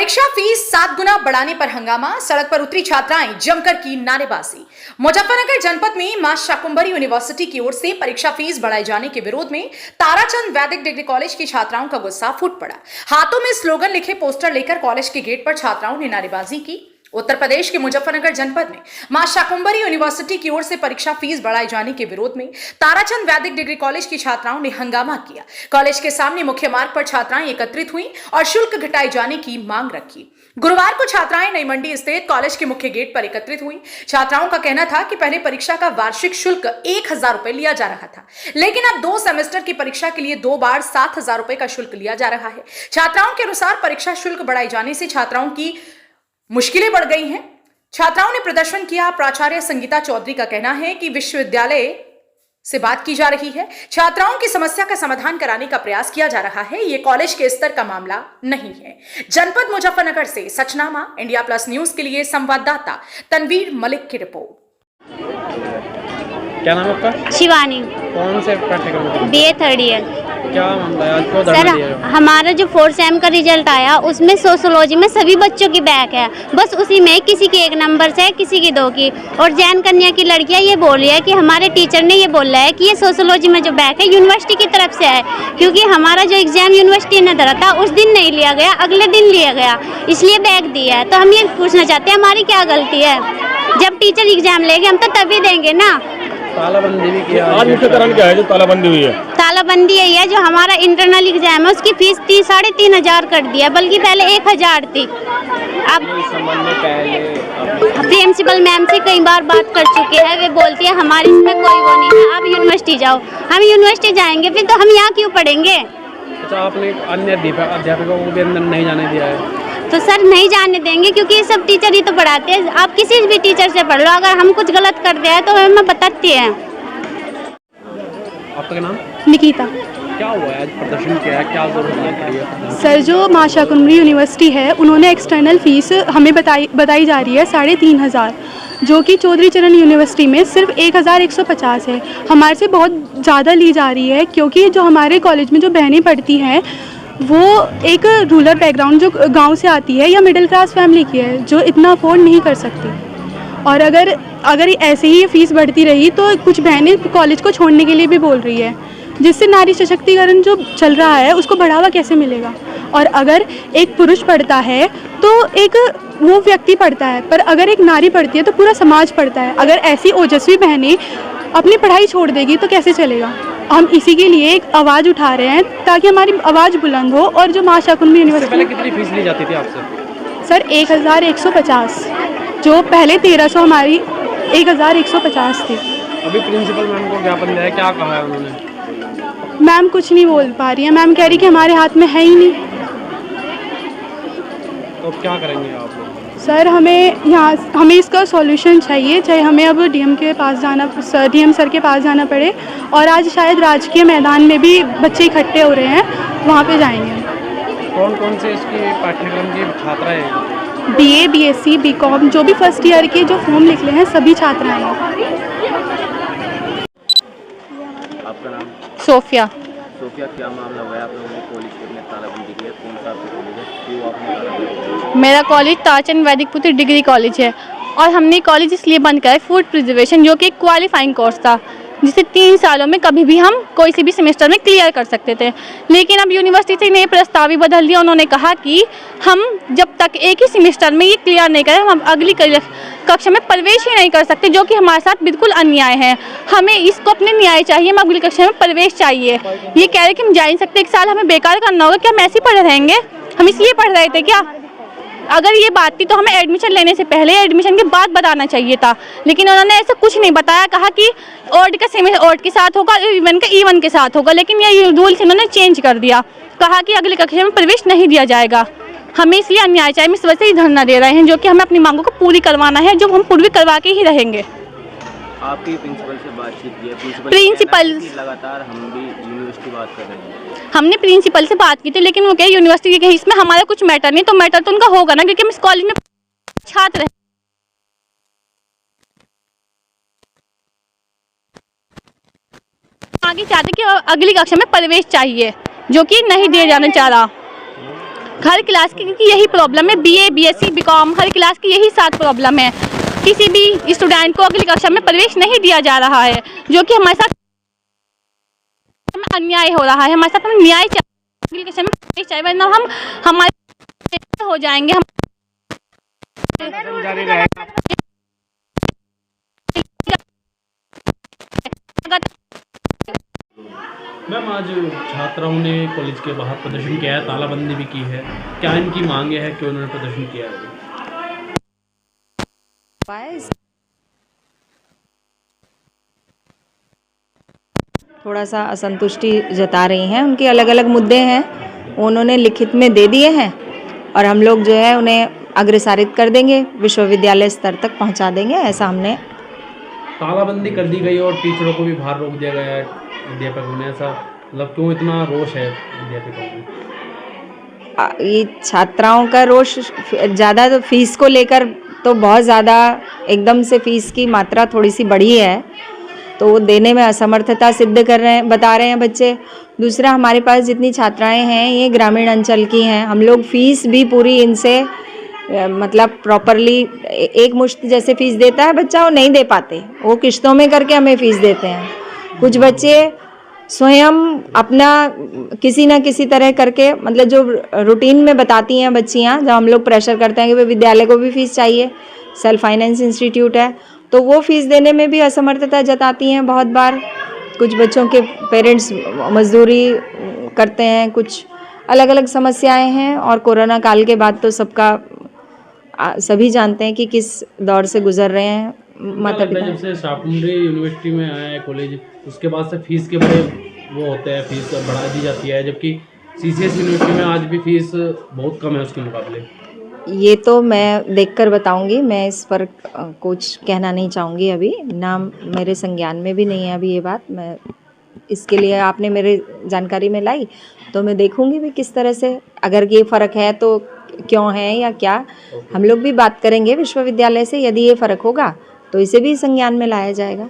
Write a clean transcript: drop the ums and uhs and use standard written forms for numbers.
परीक्षा फीस 7 गुना बढ़ाने पर हंगामा, सड़क पर उतरी छात्राएं जमकर की नारेबाजी। मुजफ्फरनगर जनपद में मां शाकुंभरी यूनिवर्सिटी की ओर से परीक्षा फीस बढ़ाए जाने के विरोध में ताराचंद वैदिक डिग्री कॉलेज की छात्राओं का गुस्सा फूट पड़ा। हाथों में स्लोगन लिखे पोस्टर लेकर कॉलेज के गेट पर छात्राओं ने नारेबाजी की। उत्तर प्रदेश के मुजफ्फरनगर जनपद में मां शाकुंभरी यूनिवर्सिटी की ओर से परीक्षा फीस बढ़ाए जाने के विरोध में ताराचंद वैदिक डिग्री कॉलेज की छात्राओं ने हंगामा किया। कॉलेज के सामने मुख्य मार्ग पर छात्राएं एकत्रित हुई और शुल्क घटाए जाने की मांग रखी। गुरुवार को छात्राएं नई मंडी स्थित कॉलेज के मुख्य गेट पर एकत्रित हुई। छात्राओं का कहना था कि पहले परीक्षा का वार्षिक शुल्क 1000 रुपए लिया जा रहा था, लेकिन अब 2 सेमेस्टर की परीक्षा के लिए 2 बार 7000 रुपए का शुल्क लिया जा रहा है। छात्राओं के अनुसार परीक्षा शुल्क बढ़ाए जाने से छात्राओं की मुश्किलें बढ़ गई हैं। छात्राओं ने प्रदर्शन किया। प्राचार्य संगीता चौधरी का कहना है कि विश्वविद्यालय से बात की जा रही है, छात्राओं की समस्या का समाधान कराने का प्रयास किया जा रहा है। ये कॉलेज के स्तर का मामला नहीं है। जनपद मुजफ्फरनगर से सचनामा इंडिया प्लस न्यूज के लिए संवाददाता तनवीर मलिक की रिपोर्ट। क्या नाम है आपका? शिवानी। कौन से पाठ्यक्रम में? BA 3rd year. क्या मामला है आज को धरना दिया है? हमारा जो 4th सेम का रिजल्ट आया उसमें सोशियोलॉजी में सभी बच्चों की बैक है, बस उसी में किसी की 1 नंबर से है, किसी की 2 की। और जैन कन्या की लड़कियां ये बोल रही है कि हमारे टीचर ने ये बोला है कि ये सोशियोलॉजी में जो बैक है यूनिवर्सिटी की तरफ से है, क्योंकि हमारा जो एग्जाम यूनिवर्सिटी ने धरा था उस दिन नहीं लिया गया, अगले दिन लिया गया, इसलिए बैक दिया है। तो हम ये पूछना चाहते हैं हमारी क्या गलती है? जब टीचर एग्जाम लेंगे हम तो तभी देंगे ना। तालाबंदी भी किया। आज मुख्य कारण क्या है जो तालाबंदी हुई है? तालाबंदी यही है, जो हमारा इंटरनल एग्जाम है उसकी फीस 3500 कर दिया, बल्कि पहले 1000 थी। अब प्रिंसिपल मैम से कई बार बात कर चुके हैं, वे बोलती है हमारे इसमें कोई वो नहीं है, आप यूनिवर्सिटी जाओ। हम यूनिवर्सिटी जाएंगे फिर तो हम यहाँ क्यों पढ़ेंगे? अच्छा, आपने अन्य अध्यापकों को भी अंदर नहीं जाने दिया है? तो सर नहीं जाने देंगे, क्योंकि ये सब टीचर ही तो पढ़ाते हैं। आप किसी भी टीचर से पढ़ लो, अगर हम कुछ गलत कर दिया है तो हमें बताते हैं। आपका नाम? निकिता। क्या हुआ है आज? प्रदर्शन किया है, क्या जरूरत है? सर, जो मां शाकुंभरी यूनिवर्सिटी है उन्होंने एक्सटर्नल फीस हमें बताई जा रही है 3500, जो कि चौधरी चरण यूनिवर्सिटी में सिर्फ 1150 है। हमारे से बहुत ज़्यादा ली जा रही है, क्योंकि जो हमारे कॉलेज में जो बहनें पढ़ती हैं वो एक रूरल बैकग्राउंड, जो गांव से आती है या मिडिल क्लास फैमिली की है, जो इतना अफोर्ड नहीं कर सकती। और अगर ऐसे ही ये फ़ीस बढ़ती रही तो कुछ बहनें कॉलेज को छोड़ने के लिए भी बोल रही है, जिससे नारी सशक्तिकरण जो चल रहा है उसको बढ़ावा कैसे मिलेगा? और अगर एक पुरुष पढ़ता है तो एक वो व्यक्ति पढ़ता है, पर अगर एक नारी पढ़ती है तो पूरा समाज पढ़ता है। अगर ऐसी ओजस्वी बहनें अपनी पढ़ाई छोड़ देगी तो कैसे चलेगा? हम इसी के लिए एक आवाज़ उठा रहे हैं ताकि हमारी आवाज़ बुलंद हो। और जो मां शाकुंभरी यूनिवर्सिटी, पहले कितनी फीस ली जाती थी आपसे? सर 1150, जो पहले 1300, हमारी 1150 थी। अभी प्रिंसिपल मैम को ज्ञापन दिया है, क्या कहा है उन्होंने? मैम कुछ नहीं बोल पा रही है। मैम कह रही कि हमारे हाथ में है ही नहीं। तो क्या करेंगे आप? सर, हमें इसका सॉल्यूशन चाहिए, चाहे हमें अब डीएम सर के पास जाना पड़े। और आज शायद राजकीय मैदान में भी बच्चे इकट्ठे हो रहे हैं, वहाँ पे जाएंगे। कौन कौन से इसकी पाठ्यक्रम की छात्राएं हैं? BA, BSc, BCom, जो भी फर्स्ट ईयर के जो फॉर्म निकले हैं सभी छात्राएं हैं। आपका नाम? सोफिया। सोफिया, क्या मामला हुआ है? आप लोगों ने कॉलेज में तालाबंदी की है, कौन सा कॉलेज है, क्यों आपने तालाबंदी? मेरा कॉलेज ताराचंद वैदिक पुत्र डिग्री कॉलेज है, और हमने कॉलेज इसलिए बंद करा है फूड प्रिजर्वेशन, जो कि एक क्वालिफाइंग कोर्स था, जिसे 3 सालों में कभी भी हम कोई सी भी सेमेस्टर में क्लियर कर सकते थे। लेकिन अब यूनिवर्सिटी ने प्रस्ताव भी बदल दिया। उन्होंने कहा कि हम जब तक एक ही सेमेस्टर में ये क्लियर नहीं करें, हम अगली कक्षा में प्रवेश ही नहीं कर सकते, जो कि हमारे साथ बिल्कुल अन्याय है। हमें इसको अपने न्याय चाहिए, हमें अगली कक्षा में प्रवेश चाहिए। ये कह रहे कि हम जा नहीं सकते, 1 साल हमें बेकार करना होगा। क्या हम ऐसे ही पढ़े रहेंगे? हम इसलिए पढ़ रहे थे क्या? अगर ये बात थी तो हमें एडमिशन लेने से पहले, एडमिशन के बाद बताना चाहिए था, लेकिन उन्होंने ऐसा कुछ नहीं बताया। कहा कि ऑड का सेमेस्टर ऑड के साथ होगा, इवन का इवन के साथ होगा, लेकिन ये रूल्स इन्होंने चेंज कर दिया। कहा कि अगली कक्षा में प्रवेश नहीं दिया जाएगा। हमें इसलिए अन्याय चाहिए, हम इस वजह से ही धरना दे रहे हैं, जो कि हमें अपनी मांगों को पूरी करवाना है, जो हम पूरी करवा के ही रहेंगे। आपकी प्रिंसिपल से बातचीत की है? प्रिंसिपल लगातार हम भी यूनिवर्सिटी बात कर रहे हैं। हमने प्रिंसिपल से बात की थी, लेकिन वो क्या यूनिवर्सिटी के इसमें हमारा कुछ मैटर नहीं, तो मैटर तो उनका होगा ना, क्योंकि हम इस कॉलेज में छात्र हैं। आगे चाहते कि अगली कक्षा में प्रवेश चाहिए, जो कि नहीं दिया जाना चाह रहा। हर क्लास की, क्योंकि यही प्रॉब्लम है, BA BSc BCom हर क्लास की यही 7 प्रॉब्लम है। किसी भी स्टूडेंट को अगली कक्षा में प्रवेश नहीं दिया जा रहा है, जो कि हमारे साथ अन्याय हो रहा है। हमारे साथ हमें न्याय चाहिए, अगली कक्षा में प्रवेश चाहिए, वरना हम हमारे हो जाएंगे। हम जारी रहेगा। मैम, आज छात्राओं ने कॉलेज के बाहर प्रदर्शन किया है, तालाबंदी भी की है, क्या इनकी मांगे है, क्यों उन्होंने प्रदर्शन किया है? थोड़ा सा असंतुष्टि जता रही हैं, उनके अलग अलग मुद्दे हैं, उन्होंने लिखित में दे दिए हैं और हम लोग जो है उन्हें अग्रसारित कर देंगे, विश्वविद्यालय स्तर तक पहुंचा देंगे, ऐसा हमने। तालाबंदी कर दी गई और टीचरों को भी बाहर रोक दिया गया है, अध्यापकों ने, ऐसा मतलब क्यों इतना रोष है अध्यापकों में? ये छात्राओं का रोष ज़्यादा तो फीस को लेकर तो बहुत ज़्यादा, एकदम से फीस की मात्रा थोड़ी सी बढ़ी है, तो वो देने में असमर्थता सिद्ध कर रहे हैं, बता रहे हैं बच्चे। दूसरा, हमारे पास जितनी छात्राएं हैं ये ग्रामीण अंचल की हैं, हम लोग फीस भी पूरी इनसे मतलब प्रॉपरली एक मुश्त जैसे फीस देता है बच्चा, वो नहीं दे पाते, वो किश्तों में करके हमें फीस देते हैं। कुछ बच्चे स्वयं अपना किसी ना किसी तरह करके, मतलब जो रूटीन में बताती हैं बच्चियां, जब हम लोग प्रेशर करते हैं कि भाई विद्यालय को भी फीस चाहिए, सेल्फ फाइनेंस इंस्टीट्यूट है, तो वो फीस देने में भी असमर्थता जताती हैं बहुत बार। कुछ बच्चों के पेरेंट्स मजदूरी करते हैं, कुछ अलग अलग समस्याएं हैं, और कोरोना काल के बाद तो सबका सभी जानते हैं कि किस दौर से गुजर रहे हैं माता पिता। जब से शाकुंभरी यूनिवर्सिटी में आया है कॉलेज, उसके बाद से फीस के बड़े वो होते हैं, फीस बढ़ा दी जाती है, जबकि CCS यूनिवर्सिटी में आज भी फीस बहुत कम है उसके मुकाबले। ये तो मैं देखकर बताऊंगी, मैं इस पर कुछ कहना नहीं चाहूँगी अभी, ना मेरे संज्ञान में भी नहीं है अभी ये बात। मैं इसके लिए आपने मेरे जानकारी में लाई तो मैं देखूंगी भी किस तरह से, अगर ये फ़र्क है तो क्यों है या क्या, हम लोग भी बात करेंगे विश्वविद्यालय से, यदि ये फ़र्क होगा तो इसे भी संज्ञान में लाया जाएगा।